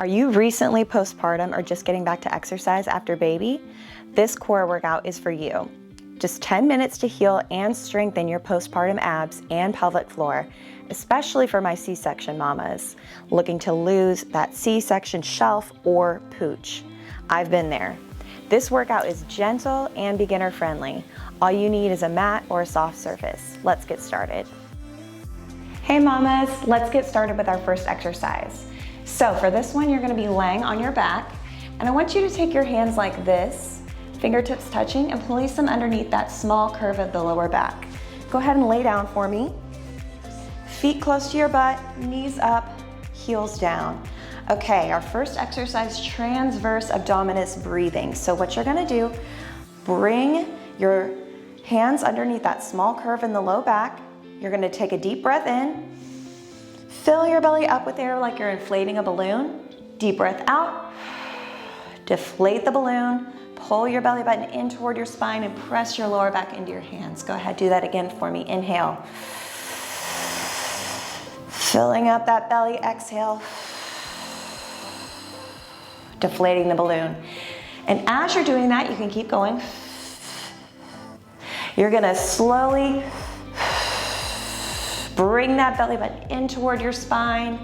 Are you recently postpartum or just getting back to exercise after baby? This core workout is for you. Just 10 minutes to heal and strengthen your postpartum abs and pelvic floor, especially for my C-section mamas looking to lose that C-section shelf or pooch. I've been there. This workout is gentle and beginner friendly. All you need is a mat or a soft surface. Let's get started. Hey mamas, let's get started with our first exercise. So for this one, you're gonna be laying on your back, and I want you to take your hands like this, fingertips touching, and place them underneath that small curve of the lower back. Go ahead and lay down for me. Feet close to your butt, knees up, heels down. Okay, our first exercise, transverse abdominis breathing. So what you're gonna do, bring your hands underneath that small curve in the low back. You're gonna take a deep breath in. Fill your belly up with air like you're inflating a balloon. Deep breath out. Deflate the balloon. Pull your belly button in toward your spine and press your lower back into your hands. Go ahead, do that again for me. Inhale. Filling up that belly, exhale. Deflating the balloon. And as you're doing that, you can keep going. You're gonna slowly bring that belly button in toward your spine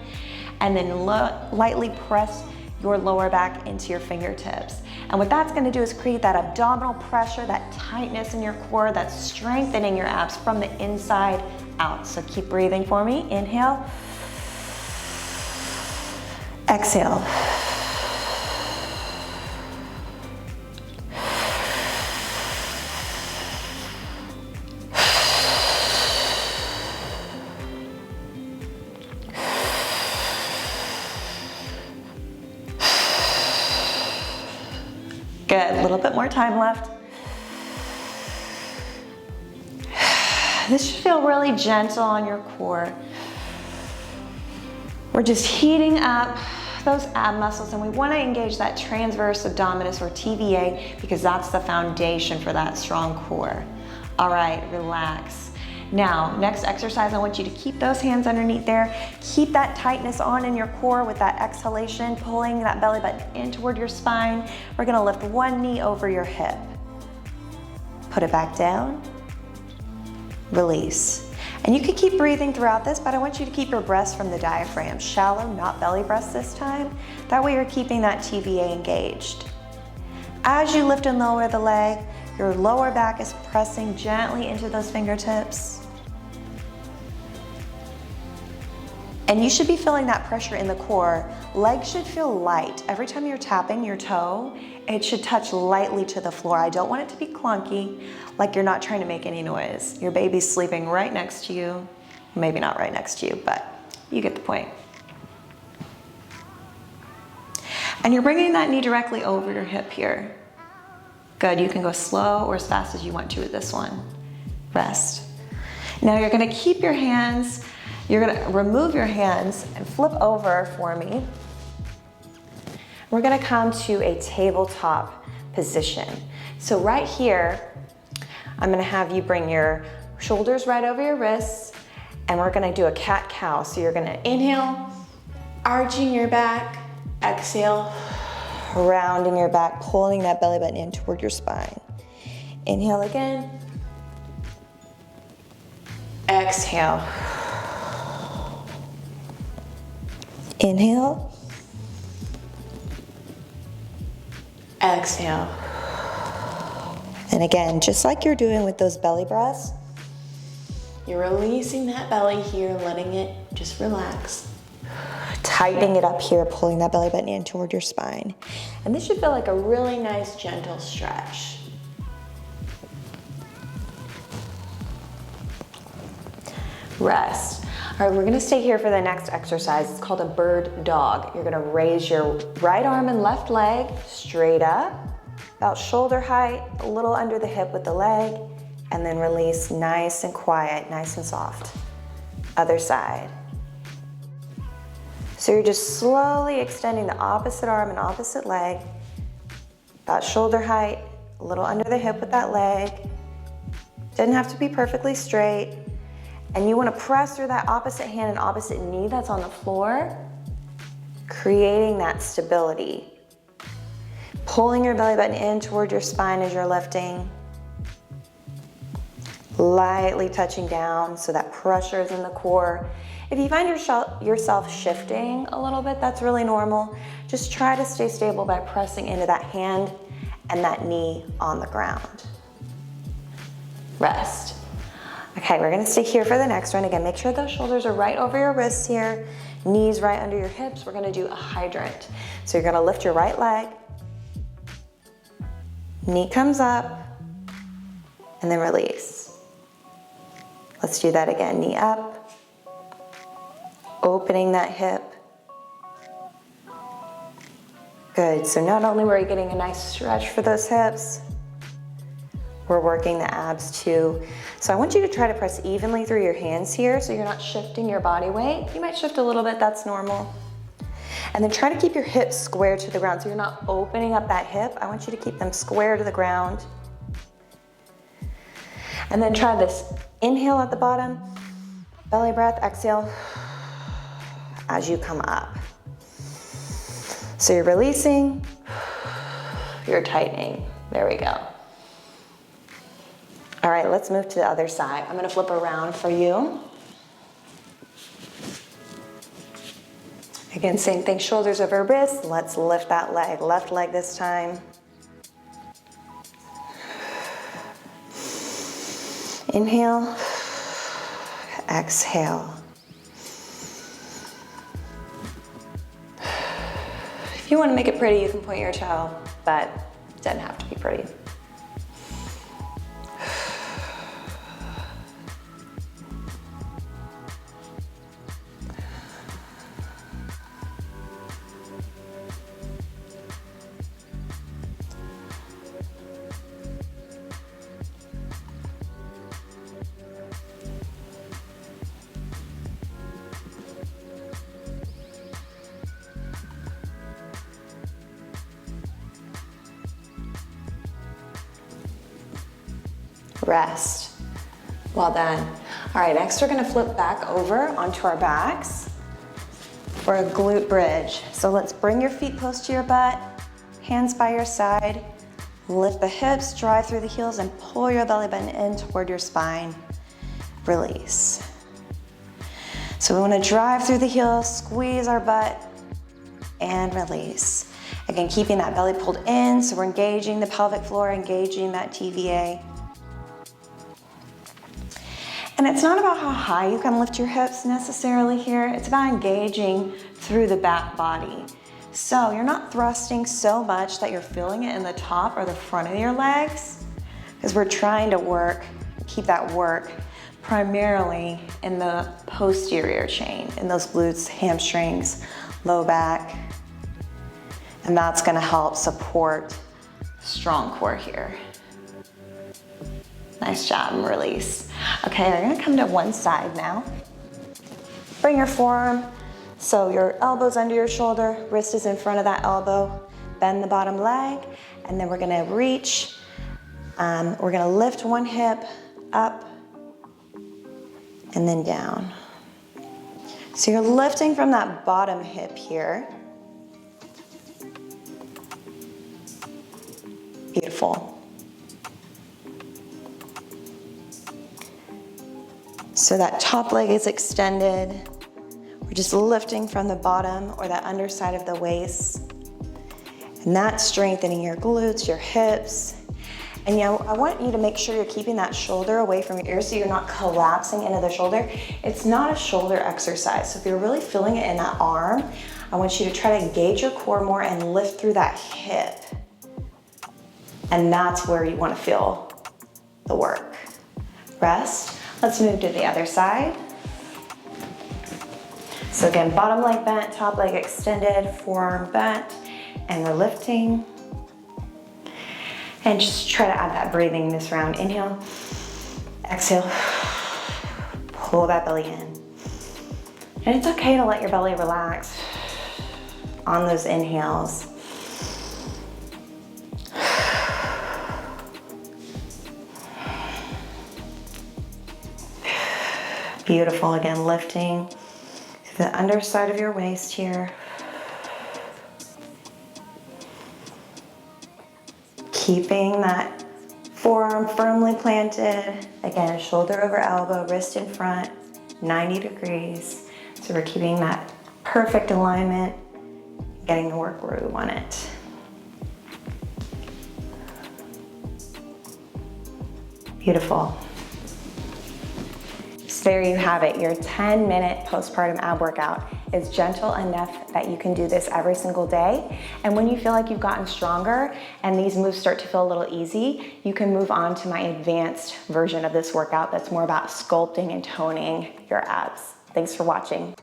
and then lightly press your lower back into your fingertips. And what that's gonna do is create that abdominal pressure, that tightness in your core, that's strengthening your abs from the inside out. So keep breathing for me. Inhale. Exhale. Good, a little bit more time left. This should feel really gentle on your core. We're just heating up those ab muscles, and we want to engage that transverse abdominis or TVA because that's the foundation for that strong core. All right, relax. Now, next exercise, I want you to keep those hands underneath there. Keep that tightness on in your core with that exhalation, pulling that belly button in toward your spine. We're gonna lift one knee over your hip. Put it back down. Release. And you can keep breathing throughout this, but I want you to keep your breaths from the diaphragm. Shallow, not belly breaths this time. That way you're keeping that TVA engaged. As you lift and lower the leg, your lower back is pressing gently into those fingertips. And you should be feeling that pressure in the core. Legs should feel light. Every time you're tapping your toe, it should touch lightly to the floor. I don't want it to be clunky, like you're not trying to make any noise. Your baby's sleeping right next to you. Maybe not right next to you, but you get the point. And you're bringing that knee directly over your hip here. Good, you can go slow or as fast as you want to with this one. Rest. Now you're gonna keep your hands, you're gonna remove your hands and flip over for me. We're gonna come to a tabletop position. So right here, I'm gonna have you bring your shoulders right over your wrists, and we're gonna do a cat-cow. So you're gonna inhale, arching your back, exhale, rounding your back, pulling that belly button in toward your spine. Inhale again. Exhale. Inhale. Exhale. And again, just like you're doing with those belly breaths, you're releasing that belly here, letting it just relax. Tightening it up here, pulling that belly button in toward your spine. And this should feel like a really nice, gentle stretch. Rest. All right, we're gonna stay here for the next exercise. It's called a bird dog. You're gonna raise your right arm and left leg straight up, about shoulder height, a little under the hip with the leg, and then release nice and quiet, nice and soft. Other side. So you're just slowly extending the opposite arm and opposite leg, about shoulder height, a little under the hip with that leg. Doesn't have to be perfectly straight. And you want to press through that opposite hand and opposite knee that's on the floor. creating that stability. Pulling your belly button in toward your spine as you're lifting. Lightly touching down so that pressure is in the core. If you find yourself shifting a little bit, that's really normal. Just try to stay stable by pressing into that hand and that knee on the ground. Rest. Okay, we're gonna stay here for the next one. Again, make sure those shoulders are right over your wrists here, knees right under your hips. We're gonna do a hydrant. So you're gonna lift your right leg, knee comes up, and then release. Let's do that again, knee up, opening that hip. Good, so not only were you getting a nice stretch for those hips, we're working the abs too. So I want you to try to press evenly through your hands here so you're not shifting your body weight. You might shift a little bit, that's normal. And then try to keep your hips square to the ground so you're not opening up that hip. I want you to keep them square to the ground. And then try this. Inhale at the bottom, belly breath, exhale as you come up. So you're releasing, you're tightening. There we go. All right, let's move to the other side. I'm gonna flip around for you. Again, same thing, shoulders over wrists. Let's lift that leg, left leg this time. Inhale, exhale. If you want to make it pretty, you can point your toe, but it doesn't have to be pretty. Rest. Well done. All right, next we're gonna flip back over onto our backs for a glute bridge. So let's bring your feet close to your butt, hands by your side, lift the hips, drive through the heels, and pull your belly button in toward your spine. Release. So we wanna drive through the heels, squeeze our butt, and release. Again, keeping that belly pulled in, so we're engaging the pelvic floor, engaging that TVA. And it's not about how high you can lift your hips necessarily here. It's about engaging through the back body. So you're not thrusting so much that you're feeling it in the top or the front of your legs, because we're trying to keep that work primarily in the posterior chain, in those glutes, hamstrings, low back. And that's gonna help support strong core here. Nice job, and release. Okay, we're gonna come to one side now. Bring your forearm, so your elbow's under your shoulder, wrist is in front of that elbow, bend the bottom leg, and then we're gonna reach. We're gonna lift one hip up and then down. So you're lifting from that bottom hip here. Beautiful. So that top leg is extended. We're just lifting from the bottom or that underside of the waist. And that's strengthening your glutes, your hips. And you know, I want you to make sure you're keeping that shoulder away from your ear so you're not collapsing into the shoulder. It's not a shoulder exercise. So if you're really feeling it in that arm, I want you to try to engage your core more and lift through that hip. And that's where you want to feel the work. Rest. Let's move to the other side. So again, bottom leg bent, top leg extended, forearm bent, and we're lifting. And just try to add that breathing this round. Inhale, exhale, pull that belly in. And it's okay to let your belly relax on those inhales. Beautiful, again, lifting to the underside of your waist here. Keeping that forearm firmly planted. Again, shoulder over elbow, wrist in front, 90 degrees. So we're keeping that perfect alignment, getting the work where we want it. Beautiful. So there you have it. Your 10-minute postpartum ab workout is gentle enough that you can do this every single day. And when you feel like you've gotten stronger and these moves start to feel a little easy, you can move on to my advanced version of this workout that's more about sculpting and toning your abs. Thanks for watching.